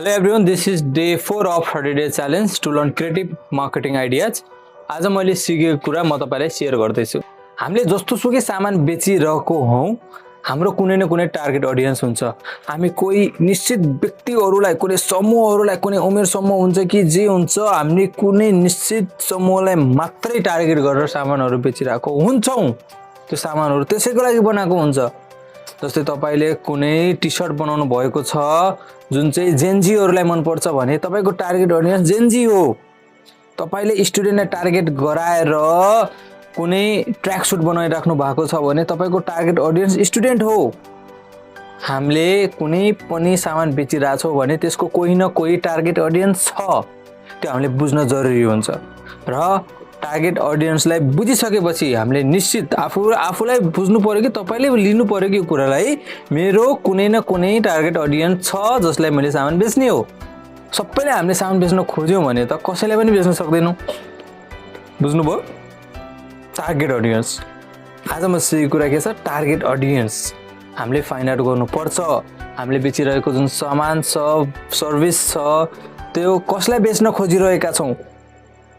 Hello everyone, this is day 4 of 30 day challenge to learn creative marketing ideas. आज मैले सिकेको कुरा म तपाईलाई शेयर गर्दैछु। हामीले जस्तो सुकै सामान बेचिरहेको हौं, हाम्रो कुनै न कुनै टार्गेट अडियन्स हुन्छ। हामी कोही निश्चित व्यक्तिहरुलाई, कुनै समूहहरुलाई, कुनै उमेर समूह हुन्छ कि जे हुन्छ, हामीले कुनै निश्चित समूहलाई मात्रै टार्गेट गरेर सामानहरु बेचिरहेको हुन्छौं। त्यो सामानहरु त्यसैको लागि बनाएको हुन्छ। जस्तै तपाईले कुनै टी-शर्ट बनाउनु भएको छ जुन चाहिँ जेनजीहरुलाई मन पर्छ भने तपाईको टार्गेट अडियन्स जेनजी हो। तपाईले स्टुडेन्टलाई टार्गेट गराएर कुनै ट्र्याक सुट बनाइराख्नु भएको छ भने तपाईको टार्गेट अडियन्स स्टुडेन्ट हो। हामीले कुनै पनि सामान बेचिराछौं भने त्यसको कोही न कोही टार्गेट अडियन्स छ। त्यो हामीले बुझ्न जरुरी हुन्छ र टार्गेट अडियन्सलाई बुझिसकेपछि हामीले निश्चित आफूलाई बुझ्नु पर्यो कि तपाईले लिनु पर्यो कि यो कुरालाई मेरो कुनै न कुनै टार्गेट अडियन्स छ जसलाई मैले सामान बेच्ने हो। सबैले हामीले सामान बेच्न खोज्यौं भने त कसैलाई पनि बेच्न सक्दैनौ। बुझ्नुभयो? Target audience. आज म सिकेको कुरा के छ? टार्गेट अडियन्स हामीले फाइन्ड आउट गर्नुपर्छ। हामीले बेचिरहेको जुन सामान छ, सर्भिस छ, त्यो कसलाई बेच्न खोजिरहेका छौं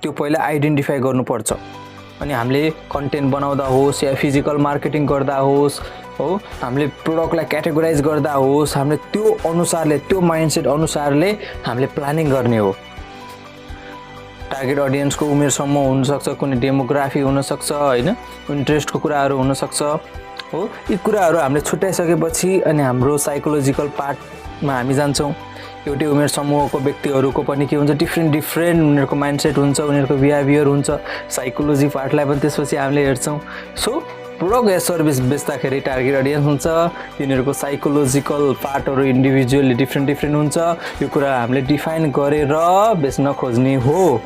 त्यो पहिला आइडेन्टिफाई गर्नुपर्छ। अनि हामीले कन्टेन्ट बनाउँदा होस् या फिजिकल मार्केटिङ गर्दा होस्, हो, हामीले प्रोडक्टलाई क्याटेगोराइज गर्दा होस्, हामीले त्यो अनुसारले, त्यो माइन्डसेट अनुसारले हामीले प्लानिङ गर्ने हो। टार्गेट अडियन्सको उमेर समूह हुन सक्छ, कुनै डेमोग्राफी हुन सक्छ, हैन, इन्ट्रेस्टको कुराहरु हुन सक्छ, हो। यी कुराहरु हामीले छुट्याइसकेपछि अनि हाम्रो साइकोलोजिकल पार्टमा हामी जान्छौं। एउटै उमेर समूहको व्यक्तिहरुको पनि के हुन्छ, डिफरेन्ट उनीहरुको माइन्डसेट हुन्छ, उनीहरुको बिहेभियर हुन्छ। साइकोलोजी पार्टलाई पनि त्यसपछि हामीले हेर्छौं। सो प्रोडक्ट या सर्भिस बेच्दाखेरि टार्गेट अडियन्स हुन्छ, तिनीहरुको साइकोलोजिकल पार्टहरु इन्डिभिजुअली डिफरेन्ट हुन्छ। यो कुरा हामीले डिफाइन गरेर बेच्न खोज्ने हो।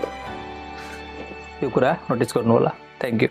यो कुरा नोटिस गर्नु होला। Thank you.